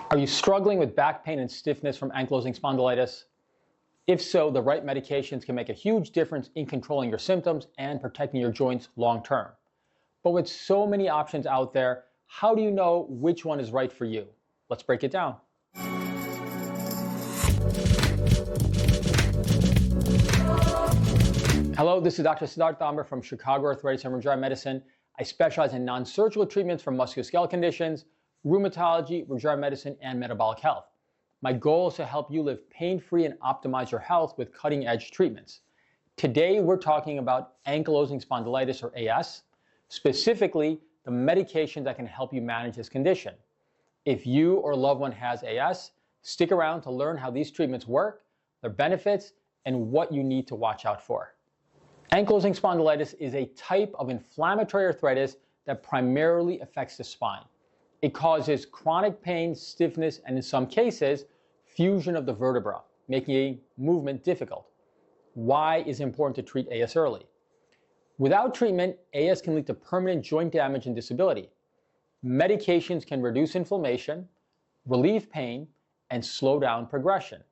Are you struggling with back pain and stiffness from ankylosing spondylitis? If so, the right medications can make a huge difference in controlling your symptoms and protecting your joints long term. But with so many options out there, how do you know which one is right for you? Let's break it down. Hello, this is Dr. Siddharth Amber from Chicago Arthritis and Regenerative Medicine. I specialize in non-surgical treatments for musculoskeletal conditions, rheumatology, regenerative medicine, and metabolic health. My goal is to help you live pain-free and optimize your health with cutting-edge treatments. Today, we're talking about ankylosing spondylitis, or AS, specifically the medication that can help you manage this condition. If you or a loved one has AS, stick around to learn how these treatments work, their benefits, and what you need to watch out for. Ankylosing spondylitis is a type of inflammatory arthritis that primarily affects the spine. It causes chronic pain, stiffness, and in some cases, fusion of the vertebra, making movement difficult. Why is it important to treat AS early? Without treatment, AS can lead to permanent joint damage and disability. Medications can reduce inflammation, relieve pain, and slow down progression.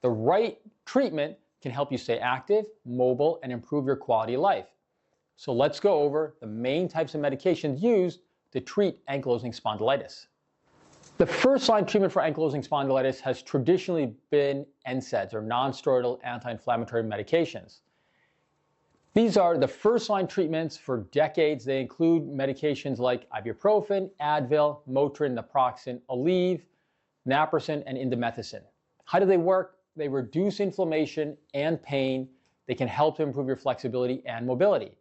The right treatment can help you stay active, mobile, and improve your quality of life. So let's go over the main types of medications used to treat ankylosing spondylitis. The first-line treatment for ankylosing spondylitis has traditionally been NSAIDs, or non-steroidal anti-inflammatory medications. These are the first-line treatments for decades. They include medications like ibuprofen, Advil, Motrin, naproxen, Aleve, naproxen, and indomethacin. How do they work? They reduce inflammation and pain. They can help to improve your flexibility and mobility.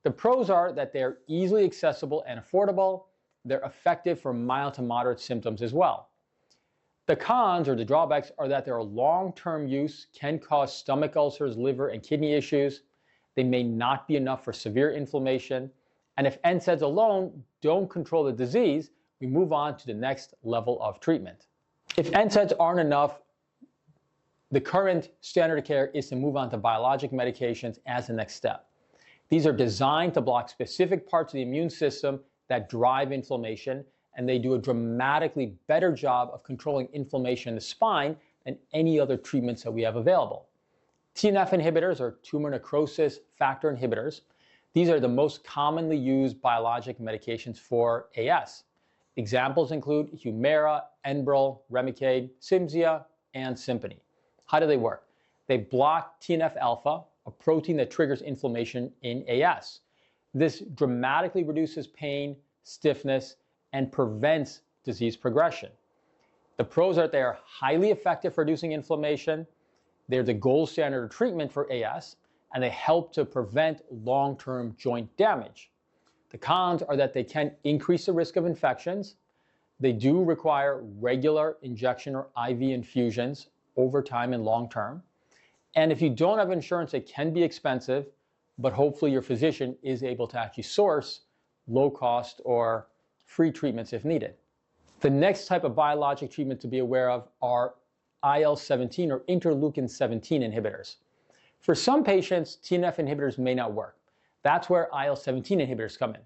The pros are that they're easily accessible and affordable. They're effective for mild to moderate symptoms as well. The cons, or the drawbacks, are that their long-term use can cause stomach ulcers, liver, and kidney issues. They may not be enough for severe inflammation. And if NSAIDs alone don't control the disease, we move on to the next level of treatment. If NSAIDs aren't enough, the current standard of care is to move on to biologic medications as the next step. These are designed to block specific parts of the immune system that drive inflammation, and they do a dramatically better job of controlling inflammation in the spine than any other treatments that we have available. TNF inhibitors, or tumor necrosis factor inhibitors, these are the most commonly used biologic medications for AS. Examples include Humira, Enbrel, Remicade, Cimzia, and Simponi. How do they work? They block TNF-alpha, a protein that triggers inflammation in AS. This dramatically reduces pain, stiffness, and prevents disease progression. The pros are that they are highly effective for reducing inflammation. They're the gold standard of treatment for AS, and they help to prevent long-term joint damage. The cons are that they can increase the risk of infections. They do require regular injection or IV infusions over time and long term. And if you don't have insurance, it can be expensive, but hopefully your physician is able to actually source low cost or free treatments if needed. The next type of biologic treatment to be aware of are IL-17 or interleukin-17 inhibitors. For some patients, TNF inhibitors may not work. That's where IL-17 inhibitors come in.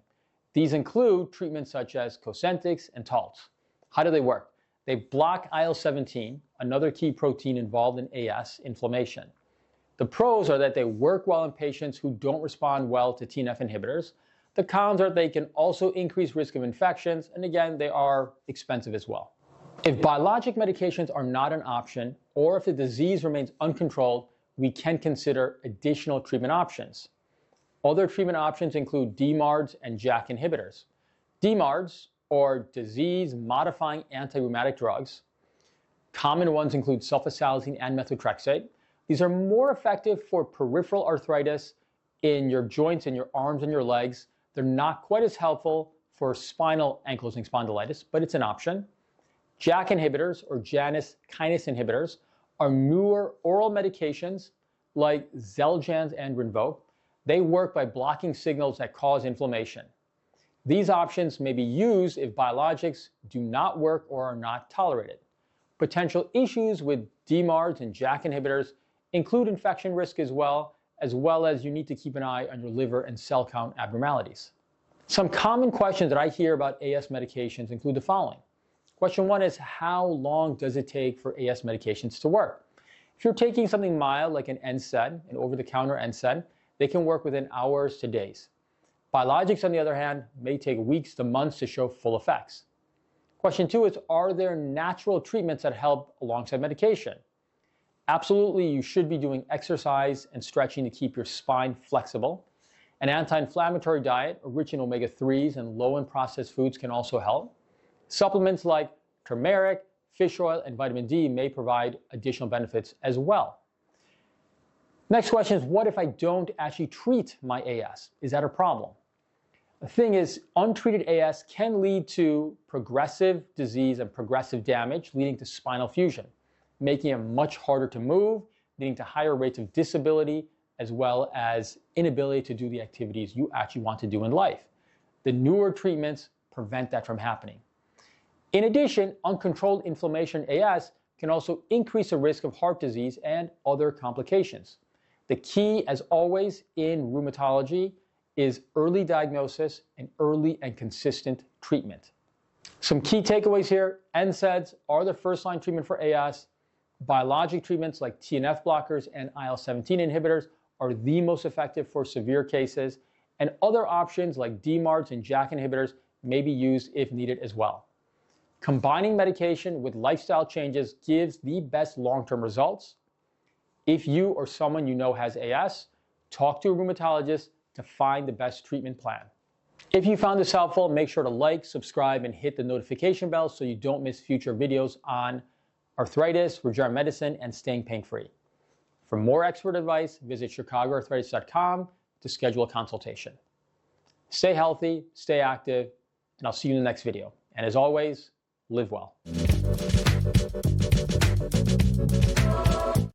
These include treatments such as Cosentyx and Taltz. How do they work? They block IL-17, another key protein involved in AS inflammation. The pros are that they work well in patients who don't respond well to TNF inhibitors. The cons are they can also increase risk of infections, and again, they are expensive as well. If biologic medications are not an option, or if the disease remains uncontrolled, we can consider additional treatment options. Other treatment options include DMARDs and JAK inhibitors. DMARDs, or disease-modifying anti-rheumatic drugs. Common ones include sulfasalazine and methotrexate. These are more effective for peripheral arthritis in your joints, in your arms and your legs. They're not quite as helpful for spinal ankylosing spondylitis, but it's an option. JAK inhibitors, or Janus kinase inhibitors, are newer oral medications like Xeljanz and Rinvoq. They work by blocking signals that cause inflammation. These options may be used if biologics do not work or are not tolerated. Potential issues with DMARDs and JAK inhibitors include infection risk as well as you need to keep an eye on your liver and cell count abnormalities. Some common questions that I hear about AS medications include the following. Question 1 is, how long does it take for AS medications to work? If you're taking something mild like an NSAID, an over-the-counter NSAID, they can work within hours to days. Biologics, on the other hand, may take weeks to months to show full effects. Question 2 is, are there natural treatments that help alongside medication? Absolutely, you should be doing exercise and stretching to keep your spine flexible. An anti-inflammatory diet, rich in omega-3s and low in processed foods, can also help. Supplements like turmeric, fish oil, and vitamin D may provide additional benefits as well. Next question is, what if I don't actually treat my AS? Is that a problem? The thing is, untreated AS can lead to progressive disease and progressive damage, leading to spinal fusion, making it much harder to move, leading to higher rates of disability, as well as inability to do the activities you actually want to do in life. The newer treatments prevent that from happening. In addition, uncontrolled inflammation AS can also increase the risk of heart disease and other complications. The key, as always, in rheumatology is early diagnosis and early and consistent treatment. Some key takeaways here: NSAIDs are the first-line treatment for AS. Biologic treatments like TNF blockers and IL-17 inhibitors are the most effective for severe cases, and other options like DMARDs and JAK inhibitors may be used if needed as well. Combining medication with lifestyle changes gives the best long-term results. If you or someone you know has AS, talk to a rheumatologist to find the best treatment plan. If you found this helpful, make sure to like, subscribe, and hit the notification bell so you don't miss future videos on arthritis, regenerative medicine, and staying pain-free. For more expert advice, visit chicagoarthritis.com to schedule a consultation. Stay healthy, stay active, and I'll see you in the next video. And as always, live well.